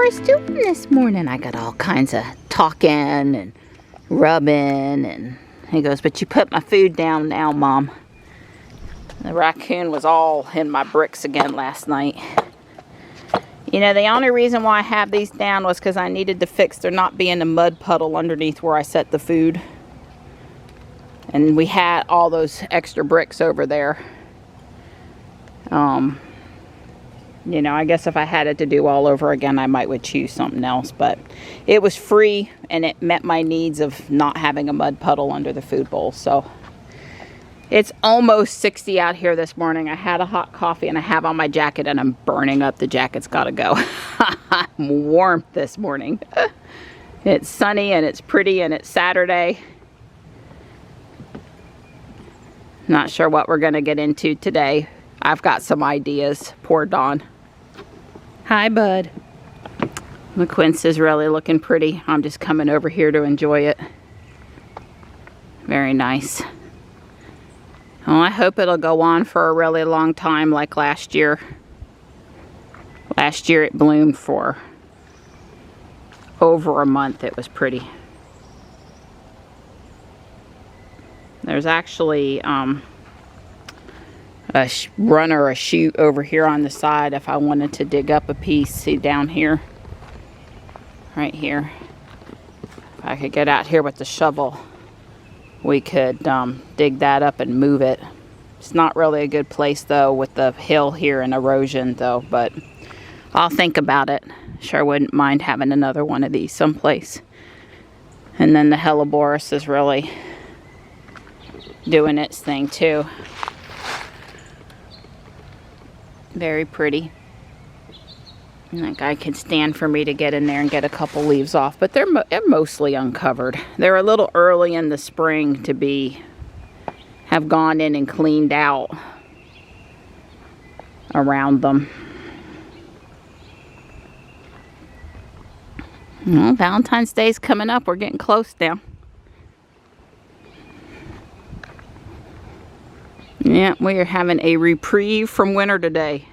boys doing this morning? I got all kinds of talking and rubbing, and he goes, but you put my food down now, Mom. The raccoon was all in my bricks again last night. You know, the only reason why I have these down was because I needed to fix there not being a mud puddle underneath where I set the food. And we had all those extra bricks over there. You know, I guess if I had it to do all over again, I would choose something else. But it was free, and it met my needs of not having a mud puddle under the food bowl. So it's almost 60 out here this morning. I had a hot coffee, and I have on my jacket, and I'm burning up. The jacket's got to go. I'm warm this morning. It's sunny, and it's pretty, and it's Saturday. Not sure what we're going to get into today. I've got some ideas. Poor Dawn. Hi, bud. The quince is really looking pretty. I'm just coming over here to enjoy it. Very nice. Well, I hope it'll go on for a really long time like last year. Last year it bloomed for over a month. It was pretty. There's actually a run or a shoot over here on the side if I wanted to dig up a piece. See down here, right here. If I could get out here with the shovel, we could dig that up and move it. It's not really a good place though with the hill here and erosion though, but I'll think about it. Sure wouldn't mind having another one of these someplace. And then the Helleborus is really doing its thing too. Very pretty. And that guy can stand for me to get in there and get a couple leaves off, but they're mostly uncovered. They're a little early in the spring to have gone in and cleaned out around them. Well, Valentine's Day's coming up. We're getting close now. Yeah, we are having a reprieve from winter today.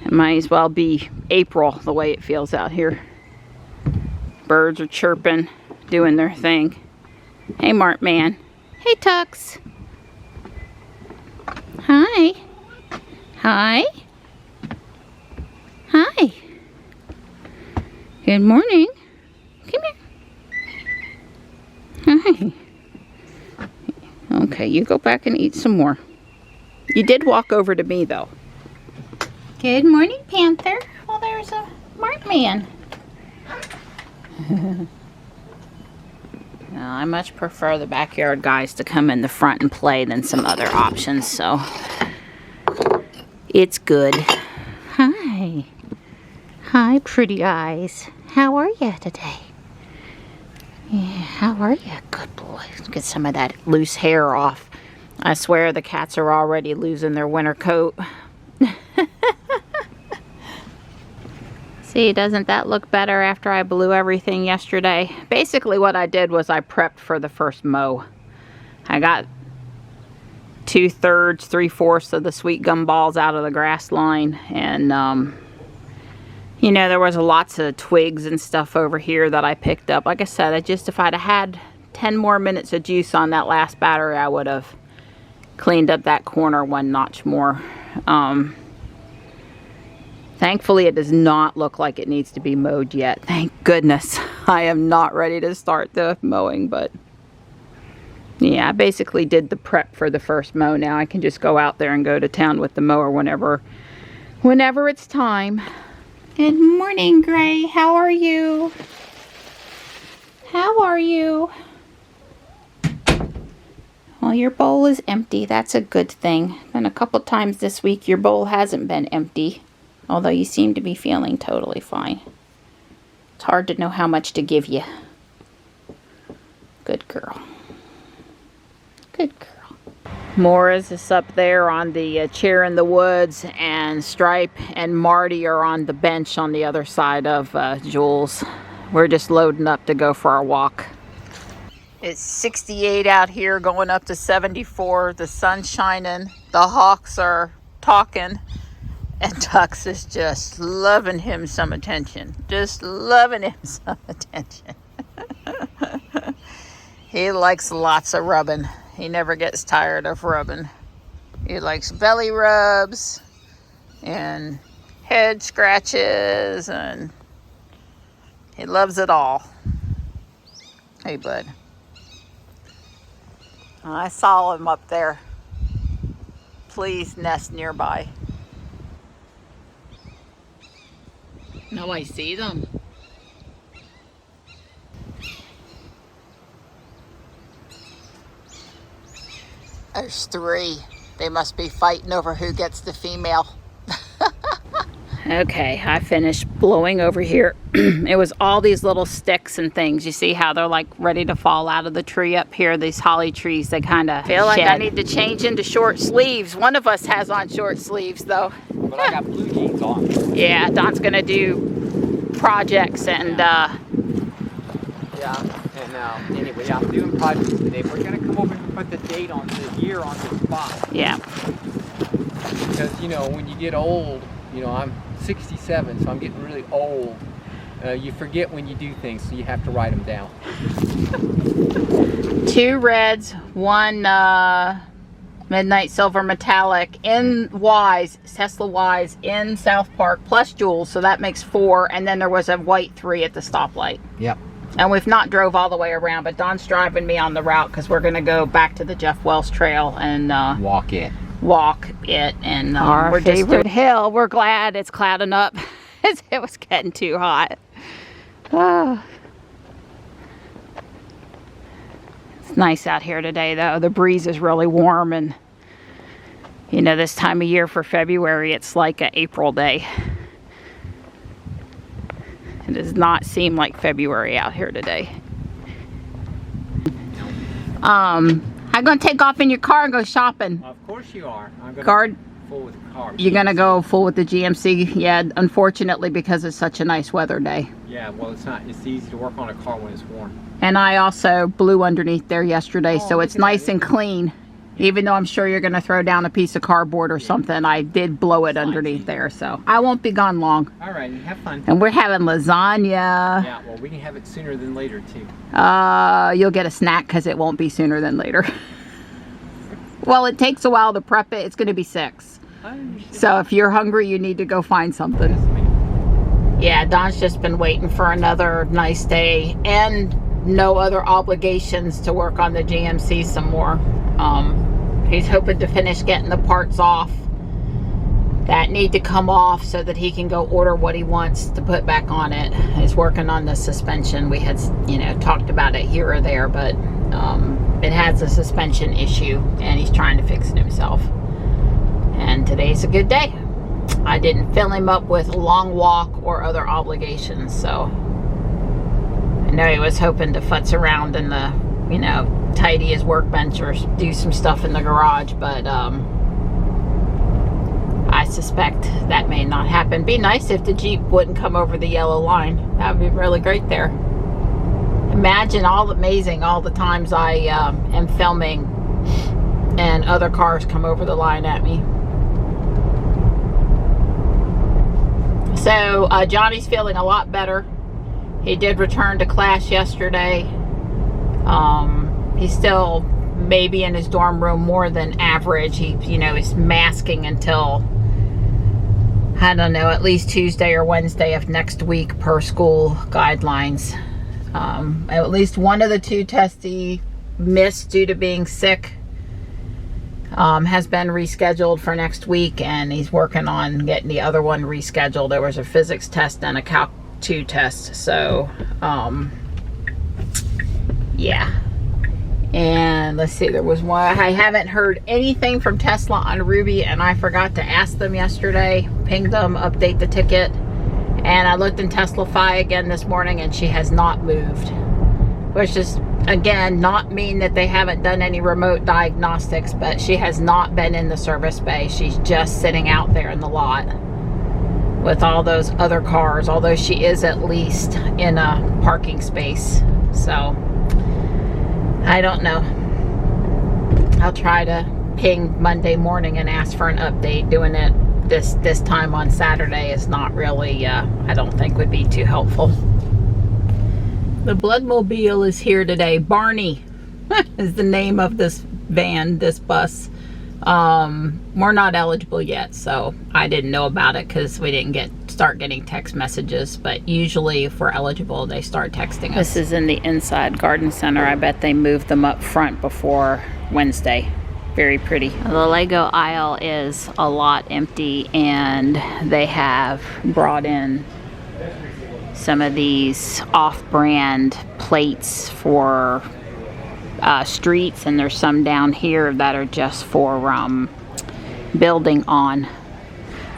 It might as well be April the way it feels out here. Birds are chirping, doing their thing. Hey, Mart Man. Hey, Tux. Hi. Hi. Hi. Good morning. Come here. Hi. Okay, you go back and eat some more. You did walk over to me, though. Good morning, Panther. Well, there's a Mart Man. Well, I much prefer the backyard guys to come in the front and play than some other options, so it's good. Hi. Hi, pretty eyes. How are you today? Yeah, how are you? Good boy. Let's get some of that loose hair off. I swear the cats are already losing their winter coat. See, doesn't that look better after I blew everything yesterday? Basically what I did was I prepped for the first mow. I got 2/3, 3/4 of the sweet gum balls out of the grass line, and you know, there was lots of twigs and stuff over here that I picked up. Like I said, if I'd had 10 more minutes of juice on that last battery, I would have cleaned up that corner one notch more. Thankfully, it does not look like it needs to be mowed yet. Thank goodness. I am not ready to start the mowing, but yeah, I basically did the prep for the first mow. Now I can just go out there and go to town with the mower whenever it's time. Good morning, Gray. How are you? How are you? Well, your bowl is empty. That's a good thing. Been a couple times this week your bowl hasn't been empty, although you seem to be feeling totally fine. It's hard to know how much to give you. Good girl. Good girl. Morris is up there on the chair in the woods, and Stripe and Marty are on the bench on the other side of Jules. We're just loading up to go for our walk. It's 68 out here, going up to 74. The sun's shining. The hawks are talking. And Tux is just loving him some attention. Just loving him some attention. He likes lots of rubbing. He never gets tired of rubbing. He likes belly rubs and head scratches, and he loves it all. Hey, bud. I saw him up there. Please nest nearby. No, I see them. There's 3. They must be fighting over who gets the female. Okay, I finished blowing over here. It was all these little sticks and things. You see how they're like ready to fall out of the tree up here? These holly trees, they kind of feel like I need to change into short sleeves. One of us has on short sleeves though. But I got blue jeans on. Yeah, Don's gonna do projects and anyway, I'm doing projects today. We're gonna come over and put the date on the year on the spot. Yeah. Because you know, when you get old, you know, I'm 67, so I'm getting really old. You forget when you do things, so you have to write them down. 2 reds, 1 midnight silver metallic in Wise, Tesla Wise in South Park, plus Jules, so that makes 4. And then there was a white 3 at the stoplight. Yep. And we've not drove all the way around, but Don's driving me on the route because we're going to go back to the Jeff Wells Trail and walk it. And our we're favorite just hill. We're glad it's clouding up. It was getting too hot. Oh. It's nice out here today though. The breeze is really warm, and you know, this time of year for February it's like an April day. It does not seem like February out here today. I'm gonna take off in your car and go shopping. Of course you are. I'm gonna Card. Full with the car. You're gonna go full with the GMC? Yeah, unfortunately, because it's such a nice weather day. Yeah, well, it's not. It's easy to work on a car when it's warm. And I also blew underneath there yesterday, so it's nice that. and clean. Even though I'm sure you're gonna throw down a piece of cardboard or something, I did blow it underneath there, so I won't be gone long. All right, have fun. And we're having lasagna. Yeah, well, we can have it sooner than later too. You'll get a snack because it won't be sooner than later. Well, it takes a while to prep it. It's going to be 6. So if you're hungry, you need to go find something. Yeah, Don's just been waiting for another nice day and no other obligations to work on the GMC some more. He's hoping to finish getting the parts off that need to come off so that he can go order what he wants to put back on it. He's working on the suspension. We had, you know, talked about it here or there, but it has a suspension issue and he's trying to fix it himself. And today's a good day. I didn't fill him up with a long walk or other obligations, so I know he was hoping to futz around in the, you know, tidy his workbench or do some stuff in the garage, but I suspect that may not happen. Be nice if the Jeep wouldn't come over the yellow line. That would be really great there. Imagine all the times I am filming and other cars come over the line at me. So Johnny's feeling a lot better. He did return to class yesterday. He's still maybe in his dorm room more than average. He, you know, is masking until, I don't know, at least Tuesday or Wednesday of next week per school guidelines. At least one of the 2 tests he missed due to being sick has been rescheduled for next week, and he's working on getting the other one rescheduled. There was a physics test and a Calc 2 test, so yeah. And let's see, there was one. I haven't heard anything from Tesla on Ruby, and I forgot to ask them yesterday. Pinged them, update the ticket. And I looked in Teslafy again this morning, and she has not moved. Which is, again, not mean that they haven't done any remote diagnostics, but she has not been in the service bay. She's just sitting out there in the lot with all those other cars, although she is at least in a parking space. So I don't know. I'll try to ping Monday morning and ask for an update, doing it this time on Saturday is not really, I don't think would be too helpful. The Bloodmobile is here today. Barney is the name of this van, this bus. We're not eligible yet, so I didn't know about it because we didn't start getting text messages, but usually if we're eligible they start texting us. This is in the inside garden center. I bet they moved them up front before Wednesday. Very pretty. The Lego aisle is a lot empty, and they have brought in some of these off-brand plates for streets, and there's some down here that are just for building on.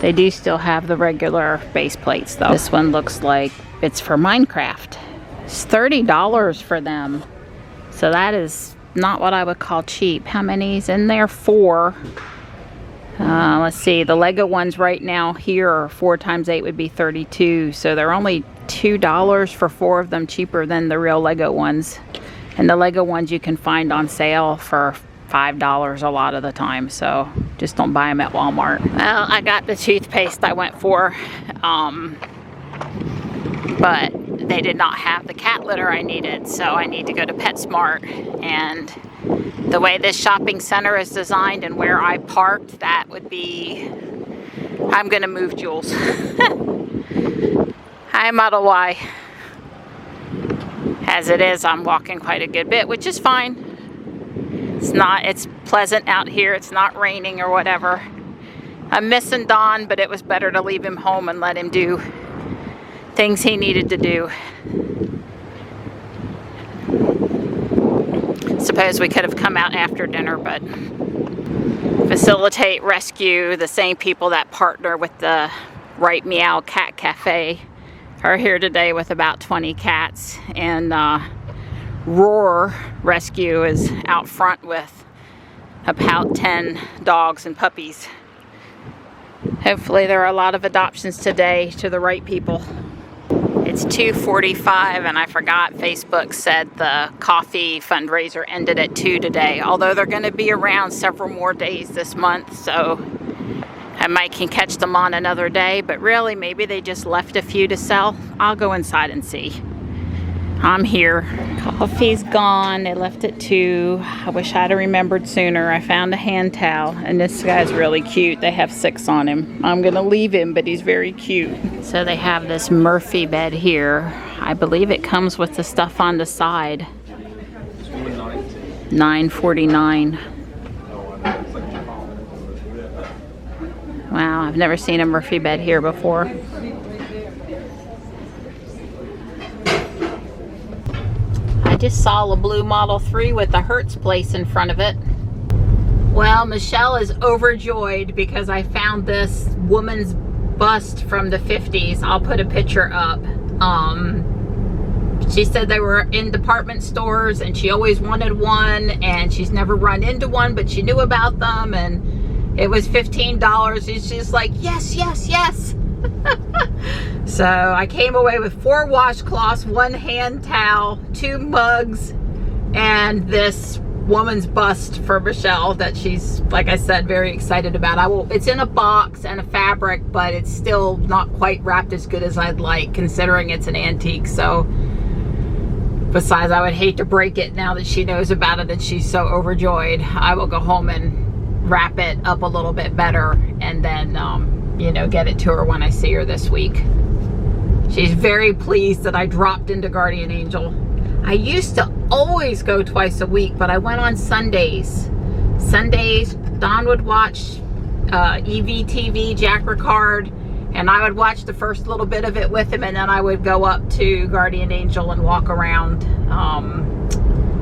They do still have the regular base plates though. This one looks like it's for Minecraft. It's $30 for them, so that is not what I would call cheap. How many's in there? 4. Let's see, the Lego ones right now here are 4 times 8 would be 32, so they're only $2 for 4 of them, cheaper than the real Lego ones. And the Lego ones you can find on sale for $5 a lot of the time, so just don't buy them at Walmart. Well, I got the toothpaste I went for, but they did not have the cat litter I needed, so I need to go to PetSmart. And the way this shopping center is designed and where I parked, that would be, I'm gonna move Jules. Hi, Model Y. As it is, I'm walking quite a good bit, which is fine. It's pleasant out here. It's not raining or whatever. I'm missing Don, but it was better to leave him home and let him do things he needed to do. Suppose we could have come out after dinner, but Facilitate Rescue, the same people that partner with the Right Meow Cat Cafe, are here today with about 20 cats, and Roar Rescue is out front with about 10 dogs and puppies. Hopefully there are a lot of adoptions today to the right people. It's 2:45, and I forgot Facebook said the coffee fundraiser ended at 2 today, although they're going to be around several more days this month, so I might can catch them on another day, but really maybe they just left a few to sell. I'll go inside and see. I'm here. Coffee's gone. They left at 2. I wish I'd have remembered sooner. I found a hand towel, and this guy's really cute. They have 6 on him. I'm gonna leave him, but he's very cute. So they have this Murphy bed here. I believe it comes with the stuff on the side. $9.49. Wow, I've never seen a Murphy bed here before. I just saw a blue Model 3 with a Hertz place in front of it. Well, Michelle is overjoyed because I found this woman's bust from the 50s. I'll put a picture up. She said they were in department stores and she always wanted one, and she's never run into one, but she knew about them, and it was $15. She's just like, yes, yes, yes. So I came away with 4 washcloths, 1 hand towel, 2 mugs, and this woman's bust for Michelle that she's, like I said, very excited about. It's in a box and a fabric, but it's still not quite wrapped as good as I'd like, considering it's an antique. So besides, I would hate to break it now that she knows about it and she's so overjoyed. I will go home and wrap it up a little bit better, and then you know, get it to her when I see her this week. She's very pleased that I dropped into Guardian Angel. I used to always go twice a week, but I went on Sundays. Sundays, Don would watch EVTV, Jack Ricard, and I would watch the first little bit of it with him, and then I would go up to Guardian Angel and walk around.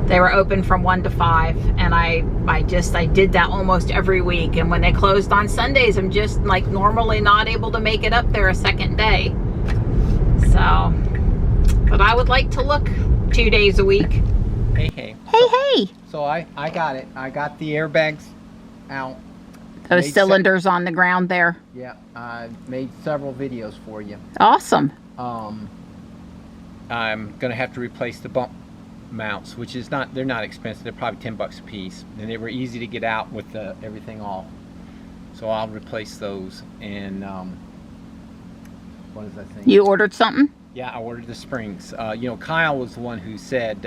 They were open from 1 to 5, and I did that almost every week. And when they closed on Sundays, I'm just like normally not able to make it up there a second day. So, but I would like to look 2 days a week. Hey, hey. Hey, hey. So I got it. I got the airbags out. Those cylinders on the ground there. Yeah, I made several videos for you. Awesome. I'm gonna have to replace the bump mounts, which is they're not expensive. They're probably $10 a piece, and they were easy to get out with everything all So I'll replace those. And what is that thing? You ordered something? Yeah, I ordered the springs. You know, Kyle was the one who said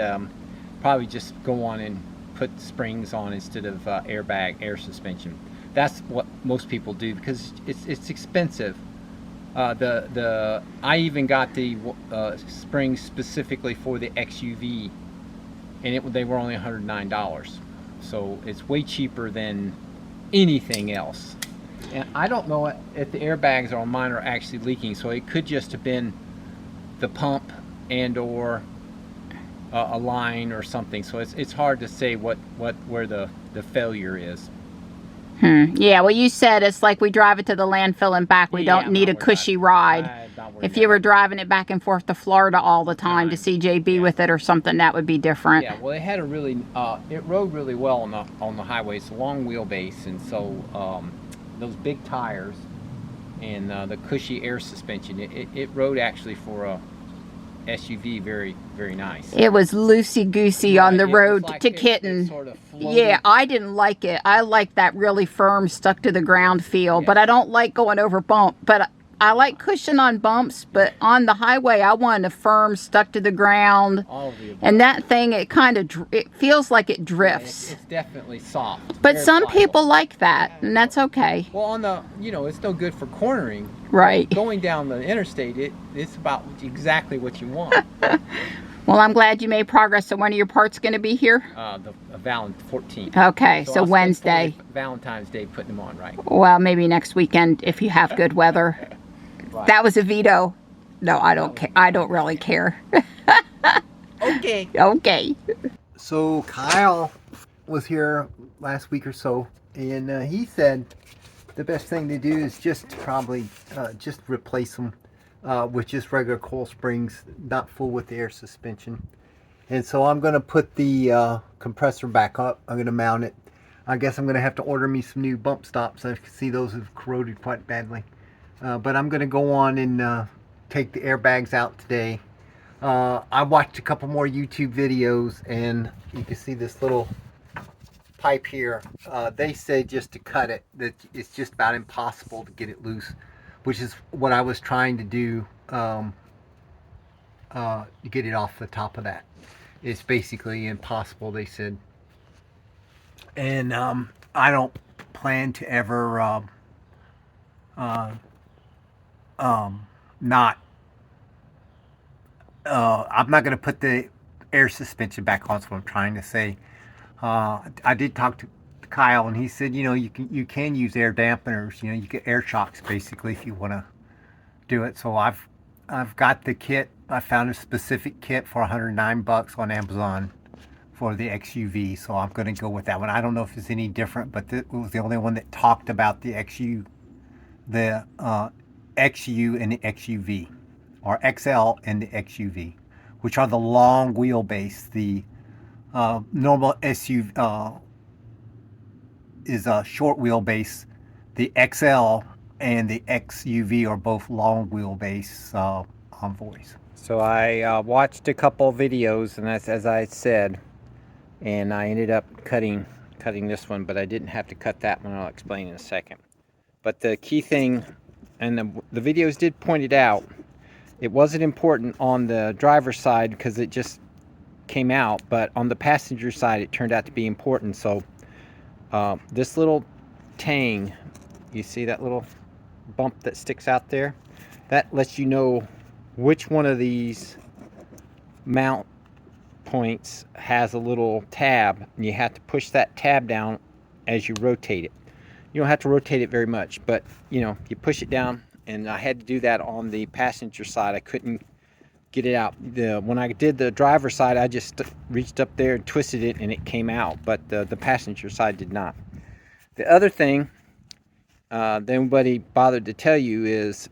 probably just go on and put springs on instead of air suspension. That's what most people do because it's expensive. I even got the springs specifically for the XUV, and they were only $109. So it's way cheaper than anything else. And I don't know if the airbags on mine are actually leaking, so it could just have been the pump and or a line or something. So it's hard to say where the failure is. Yeah, well, you said it's like we drive it to the landfill and back. We don't need a cushy ride. If you were driving it back and forth to Florida all the time to see JB with it or something, that would be different. Yeah, well, it had a really, it rode really well on the highway. It's a long wheelbase, and so those big tires and the cushy air suspension, it rode actually for a SUV very, very nice. It was loosey-goosey on the road to Kitten. It sort of floated. Yeah, I didn't like it. I like that really firm, stuck to the ground feel, but I don't like going over bump. But I like cushion on bumps, but on the highway, I want a firm, stuck to the ground. All of the above. And that thing, it feels like it drifts. It's definitely soft. But some pliable. people like that, and that's okay. Well, on the, you know, it's no good for cornering. Right. Going down the interstate, it's about exactly what you want. Well, I'm glad you made progress. So when are your parts going to be here? The 14th. Okay, so I'll Wednesday. spend Valentine's Day putting them on, right? Well, maybe next weekend if you have good weather. Right. That was a veto. No, I don't care. I don't really care. Okay. Okay. So Kyle was here last week or so, and he said the best thing to do is just probably just replace them with just regular coil springs, not full with the air suspension. And so I'm going to put the compressor back up. I'm going to mount it. I guess I'm going to have to order me some new bump stops. I can see those have corroded quite badly. But I'm going to go on and take the airbags out today. I watched a couple more YouTube videos, and you can see this little pipe here. They say just to cut it, that it's just about impossible to get it loose, which is what I was trying to do to get it off the top of that. It's basically impossible, they said. And I don't plan to ever I'm not going to put the air suspension back on. That's what I'm trying to say. I did talk to Kyle, and he said, you know, you can use air dampeners. You know, you get air shocks basically if you want to do it. So I've got the kit. I found a specific kit for $109 on Amazon for the XUV. So I'm going to go with that one. I don't know if it's any different, but it was the only one that talked about the XU and the XUV, or XL and the XUV, which are the long wheelbase. The normal SUV is a short wheelbase. The XL and the XUV are both long wheelbase Envoys. So I watched a couple videos, and that's as I said, and I ended up cutting this one, but I didn't have to cut that one. I'll explain in a second. But the key thing, and the videos did point it out, it wasn't important on the driver's side because it just came out, but on the passenger side it turned out to be important. So this little tang, you see that little bump that sticks out there? That lets you know which one of these mount points has a little tab, and you have to push that tab down as you rotate it. You don't have to rotate it very much, but you know, you push it down, and I had to do that on the passenger side. I couldn't get it out. When I did the driver's side, I just reached up there and twisted it, and it came out, but the passenger side did not. The other thing that nobody bothered to tell you is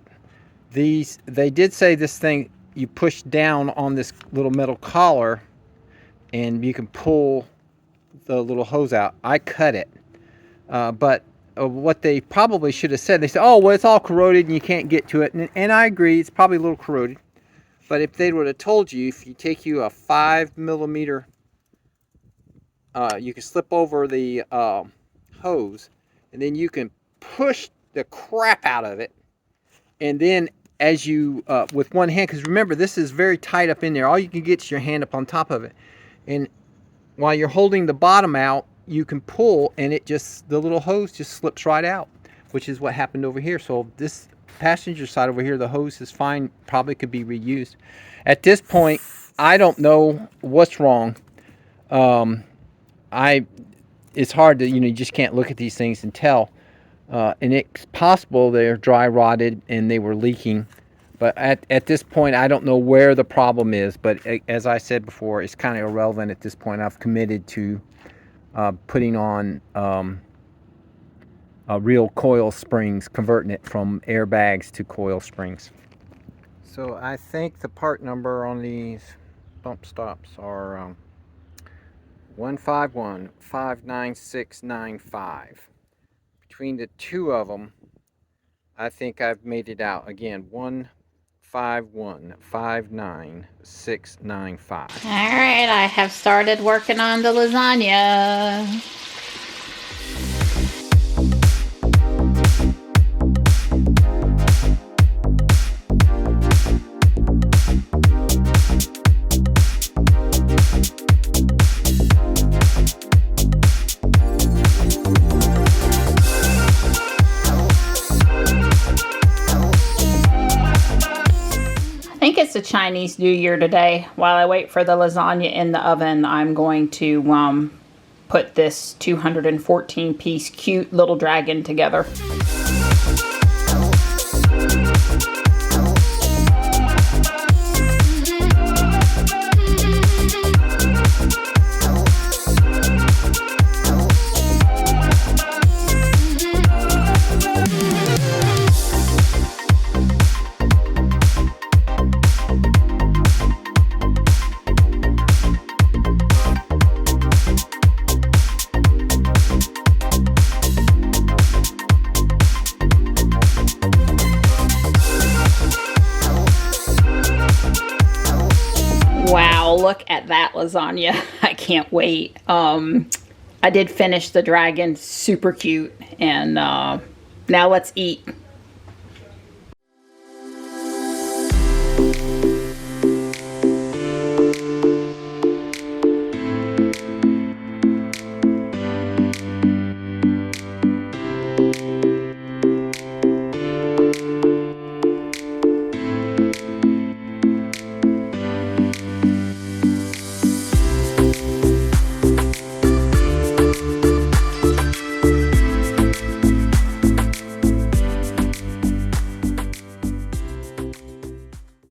they did say this thing, you push down on this little metal collar and you can pull the little hose out. I cut it, but what they probably should have said, they said, oh, well, it's all corroded and you can't get to it. And I agree, it's probably a little corroded. But if they would have told you, if you take you a 5mm, you can slip over the hose, and then you can push the crap out of it. And then as you, with one hand, because remember, this is very tight up in there. All you can get is your hand up on top of it. And while you're holding the bottom out, you can pull, and it just, the little hose just slips right out, which is what happened over here. So this passenger side over here, the hose is fine, probably could be reused. At this point, I don't know what's wrong. It's hard to, you just can't look at these things and tell. And it's possible they're dry rotted and they were leaking. But at this point, I don't know where the problem is. But as I said before, it's kind of irrelevant at this point. I've committed to putting on real coil springs, converting it from airbags to coil springs. So I think the part number on these bump stops are 151-59695. Between the two of them, I think I've made it out. Again, 151-59695. All right, I have started working on the lasagna. I think it's a Chinese New Year today. While I wait for the lasagna in the oven, I'm going to put this 214 piece cute little dragon together. Wow, look at that lasagna. I can't wait. I did finish the dragon, super cute, and now let's eat.